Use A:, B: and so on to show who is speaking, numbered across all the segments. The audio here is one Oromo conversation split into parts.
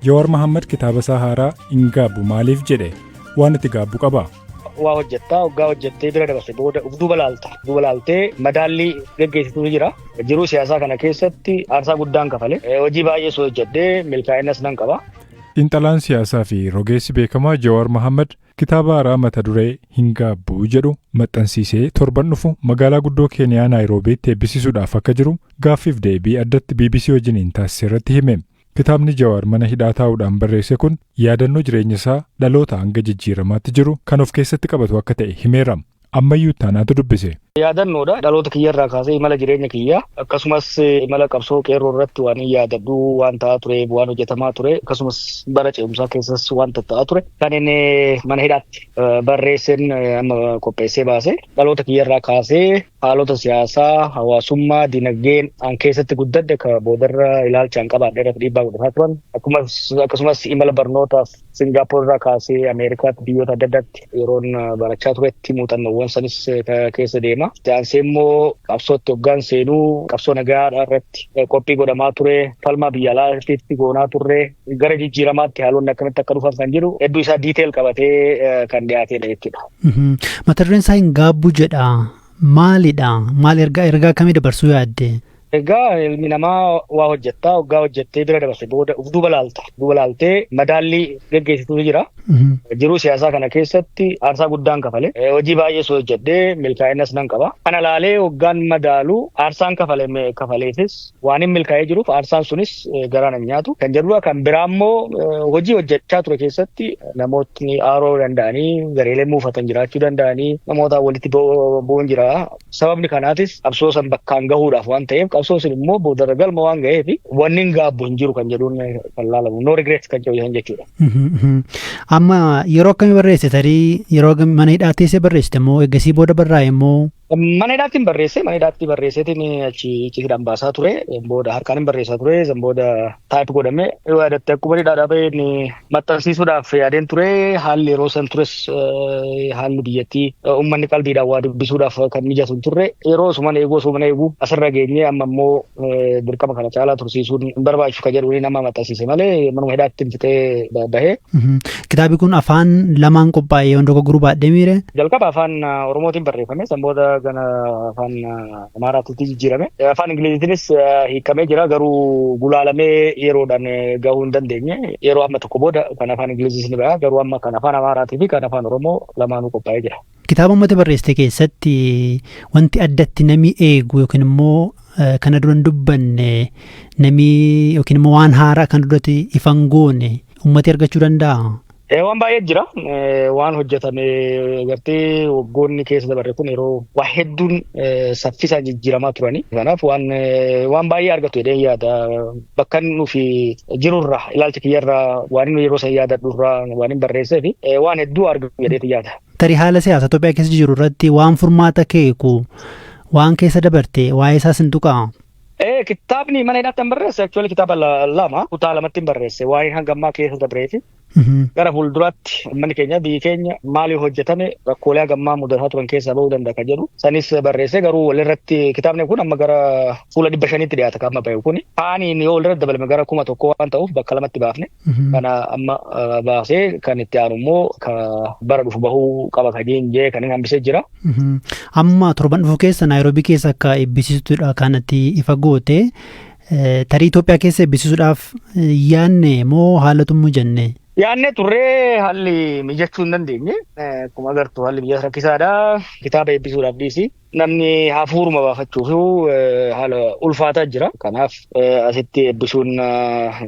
A: Jawaar Mohaammed kitaaba isaa haaraa hin gaabbu maaliif jedhe waan itti gaabbu qaba?
B: Waa hojjettaa waggaa hojjettee bira dabarse booda duuba laaltee madaallii geggeessitu jira. Jiruu siyaasaa kana keessatti aarsaa guddaan kafale. Hojii baay'ee soo hojjettee milkaa'innas nan qaba.
A: Xiinxalaan siyaasaa fi rogeessi beekamaa Jawaar Mohaammed kitaaba haaraa mata duree hin gaabbu jedhu maxxansiisee torban dhufu magaalaa guddoo Keeniyaa Naayiroobiitti eebbisiisuudhaaf akka jiru gaaffiif deebii addatti BBC wajjiniin taasise irratti hime. Kitaabni Jawaar mana hidhaa taa'uudhaan barreesse kun yaadannoo jireenya isaa dhaloota hanga jijjiiramaatti jiru kan of keessatti qabatu akka ta'e himeera. Ammayyuu taanaatu dubbise.
B: Yaadannoodha dhaloota kiyyarraa kaasee imala jireenya kiyyaa akkasumas imala qabsoo qeerroo irratti waan yaadadhu waan ta'aa ture waan hojjetamaa ture akkasumas bara ce'umsaa keessas waan ta'aa ture kan inni mana hidhaatti barreesseen amma qopheessee baase dhaloota kiyyarraa kaasee haalota siyaasaa hawaasummaa dinagdeen an keessatti guddadde ka boodarra ilaalchaan qabaadhe irratti dhiibbaa godhataa turan akkasumas imala barnootaaf Singaappoorraa kaasee Ameerikaatti biyyoota adda addaatti yeroon barachaa turetti muuxannoowwan sanis keessa deema. Jaansee immoo qabsootti hoggaan seenuu qabsoo nagaadhaa irratti qophii godhamaa ture falmaa biyya alaatti goonaa turre gara jijjiiramaatti haalonni akkamitti akka dhufan kan jiru hedduu isaa diiteel qabatee kan dhiyaatedha jechuudha.
C: Mata dureen isaa hin gaabbu jedha. Maalidha? Maal ergaa akkamii dabarsuu yaadde?
B: Egaa ilmi namaa waa hojjettaa waggaa hojjettee bira dabarse booda duuba laaltee madaallii geggeessitu jira. Jiruu siyaasaa kana keessatti aarsaa guddaan kafale. Hojii baay'ee soo hojjedhee milkaa'innas nan qaba. Kana laalee waggaan madaalu aarsaan kafaleefis waan hin milkaa'ee jiruuf aarsaan sunis garaan hin nyaatu. Kan jedhudha kan biraa immoo hojii hojjechaa ture keessatti namootni aaroo danda'anii gareelee muufatan jiraachuu danda'anii namoota walitti bu'uun jira. Sababni kanaatis qabsoo san bakkaan gahuudhaaf waan ta'eef qabsoo sun immoo boodarra galma waan ga'eef wanni hin gaabbu hin jiru kan jedhuun kan laalamu. No regrets kan jedhu jechuudha.
C: Amma yeroo akkamii barreesse tarii yeroo mana hidhaa teessee barreessite moo eegasii booda barraa'e moo?
B: Mana hidhaatti barreesseetiin achi hidhaan baasaa ture. Booda harkaan hin barreessaa ture. Booda taayip godhame yaadatte akkuma hidhaadhaa bahee maxxansiisuudhaaf yaadeen ture. Haalli yeroo san tures haalli biyyattii uummanni qalbiidhaan waa dubbisuudhaaf kan mijatu turre. Yeroo suman eeguu asirra geenyee amma immoo dirqama kana caalaa tursiisuun hin barbaachisu kan jedhuun nama maxxansiise malee manuma hidhaatti fixee bahee.
C: Kitaabni kun afaan lamaan qophaa'ee waan dogoggoruu baadhee miire?
B: Jalqaba afaan Oromootiin barreeffame. Booda gana afaan Amaaraatti jijjiirame. Afaan Ingiliziitiinis hiikamee jira garuu gulaalamee yeroodhaan gahuu hin dandeenye. Yeroo amma tokko booda kan afaan Ingiliziis ni ba'a garuu amma kan afaan Amaaraatii fi kan afaan Oromoo lamaanuu qophaa'ee jira.
C: Kitaaba uummata barreessite keessatti wanti addatti namni eegu yookiin immoo kana dura hin dubbanne namni yookiin immoo waan haaraa kan duratti ifan goone uummati argachuu danda'a?
B: Waan baay'ee jira. Waan hojjetame gartee waggoonni keessa dabarre kun yeroo waa hedduun saffisaan jijjiiramaa turani. Kanaaf waan baay'ee argatu jedhee yaada. Bakka nufi jirurra ilaalcha kiyyarraa waan inni yeroo san yaadadhurraa waan hin barreessee fi waan hedduu argatu jedheeti yaada.
C: Tarii haala siyaasa Itoophiyaa keessa jiru irratti waan furmaata keeku waan keessa dabarte waa'ee isaas hin tuqaa?
B: Kitaabni mana hidhaatti hin barreesse. Actually kitaaba lama kutaa lamatti hin barreesse. Waa'ee hanga ammaa keessa dabreeti. Gara fuulduraatti uummanni keenya biyyi keenya maaliif hojjetame rakkoolee hagammaa mudataa turan keessaa bahuu danda'a kan jedhu sanis barreessee garuu walirratti kitaabni kun amma gara fuula 500tti dhiyaata kan amma bahe kun faaniin yoo walirratti dabalame gara 1000 waan ta'uuf bakka lamatti baafne kana amma baasee kan itti aanu immoo bara dhufu bahuu qaba kan jee kan hin hambisee jira.
C: Amma torban dhufu keessa Naayiroobii keessa akka eebbisiistuudha kanatti ifa goote tarii Itoophiyaa keessa eebbisiisuudhaaf yaanne moo haalatu jenne?
B: Yaanne turree haalli mijachuu hin dandeenye. Akkuma agartu haalli biyya rakkisaadha. Kitaaba eebbisuudhaaf dhiisi. Namni hafuuruma baafachuuf haala ulfaataa jira. Kanaaf asitti eebbisuun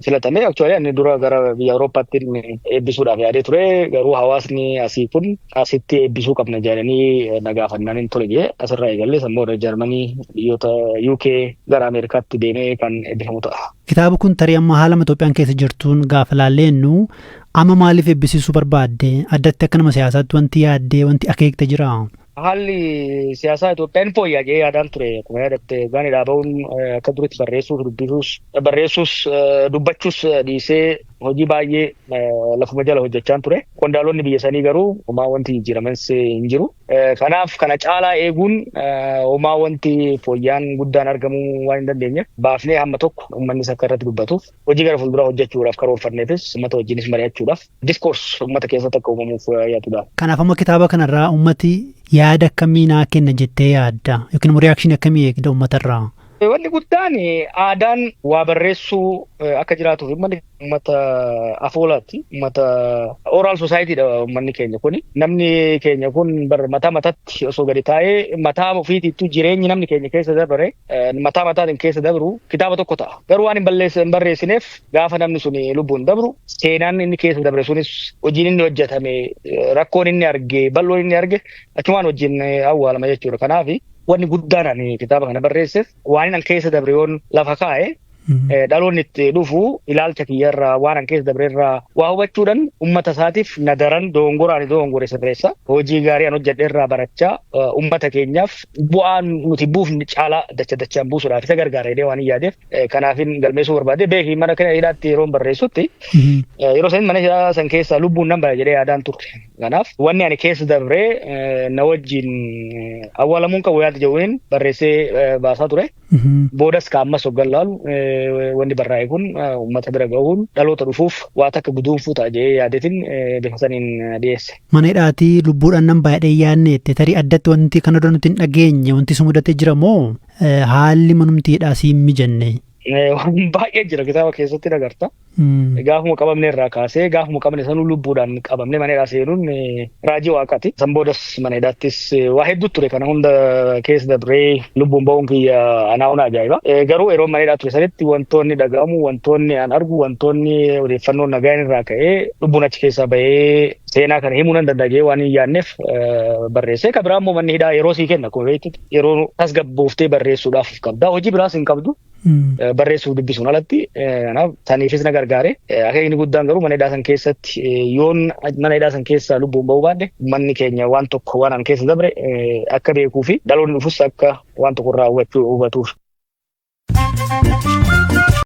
B: filatame. Actually inni dura gara biyya Awurooppaatti eebbisuudhaaf yaadee ture. Garuu hawaasni asii kun asitti eebbisuu qabna jedhanii nagaafannaan hin tole jee asirraa eegalee sammuu Jarmanii biyyoota UK gara Ameerikaatti deemee kan eebbifamu ta'a.
C: Kitaaba kun tarii amma haala Itoophiyaan keessa jirtuun gaafa laallennu amma maaliif eebbisiisuu barbaadde? Addatti akka nama siyaasaatti wanti yaaddee wanti akeekte jira?
B: Haalli siyaasaa Itoophiyaan fooyya'aa jee yaadaan ture. Akkuma yaadatte gaanii dhaabahuun akka duritti barreessuus dubbachuus dhiisee hojii baay'ee lafuma jala hojjechaa ture. Qondaalonni biyya sanii garuu homaa wanti jijjiirames hin jiru. Kanaaf kana caalaa eeguun homaa wanti fooyyaan guddaan argamuu waan hin dandeenyeef baafnee hamma tokko uummanni akka irratti dubbatuuf hojii gara fuulduraa hojjechuudhaaf karoorfanneefis uummata wajjinis mari'achuudhaaf diskoors uummata keessatti akka uumamuuf yaadudha.
C: Kanaaf amma kitaaba kanarraa uummati yaada akkamii naa kenna jettee yaadda yookiin immoo riyaakshinii akkamii eegda uummatarraa?
B: Wanni guddaan aadaan waa barreessuu akka jiraatuuf uummata afoolaatti uummata oral societyidha uummanni keenya kun. Namni keenya kun mataa mataatti osoo gadi taa'ee mataa ofiitiittuu jireenyi namni keenya keessa dabare mataa mataatiin keessa dabru kitaaba tokko ta'a. Garuu waan hin barreessineef gaafa namni sun lubbuun dabru seenaan inni keessa dabre sunis hojiin inni hojjetame rakkoon inni arge bal'oon inni arge achumaan wajjin awwaalama jechuudha. Kanaaf wanni guddaan ani kitaaba kana barreesseef waan an keessa dabre yoon lafa kaa'e dhaloonni itti dhufu ilaalcha kiyyarraa waan an keessa dabreerraa waa hubachuudhaan uummata isaatiif nadaran dogongore sirreessa hojii gaarii an hojjedheerraa barachaa uummata keenyaaf bu'aan nuti buufni caalaa dachaan buusuudhaaf isa gargaara jedhee waan hin yaadeef kanaafin galmeessuu barbaade beekii mana kana hidhaatti yeroon barreessutti yeroo san mana hidhaa san keessa lubbuun nan bara jedhee yaadaan turre. Kanaaf wanni ani keessa dabree na wajjin awwaalamuun qabu yaada jedhuun barreessee baasaa ture. Boodas kaammas hoggan laalu wanni barraa'e kun uummata bira gahuun dhaloota dhufuuf waa takka guduunfuu ta'a jedhee yaadeetiin bifa saniin dhiyeesse.
C: Mana hidhaatii lubbuudhaan nan baay'ee yaadneette tarii addatti wanti kana dura nuti hin dhageenye wanti si mudatee jira moo haalli manumti hidhaa si hin mijanne?
B: Waan baay'ee jira kitaaba keessatti agarta. Gaafuma qabamne irraa kaasee gaafuma qabne sanuu lubbuudhaan qabamne mana hidhaa seenuun raajii waaqaati. San boodas mana hidhaattis waa hedduu ture kana hunda keessa dabree lubbuun ba'uun kiyya anaa hunda ajaa'iba. Garuu yeroo mana hidhaa ture sanitti wantoonni dhaga'amu wantoonni an argu wantoonni odeeffannoon nagaan irraa ka'ee lubbuun achi keessaa bahee seenaa kana himuu nan danda'ee waan hin yaadneef barreessee kan biraa immoo manni hidhaa yeroo sii kenna akkuma beektu yeroo tasgabbooftee barreessuudhaaf qabda hojii biraas hin qabdu. Barreessuuf dubbisuun alatti kanaaf saniifis na gargaare akka inni guddaan garuu mana hidhaa san keessatti yoon mana hidhaa san keessaa lubbuun ba'uu baadhe manni keenya waan tokko waan an keessa dabre akka beekuu fi dhaloonni dhufus akka waan tokko irraa hubatuuf.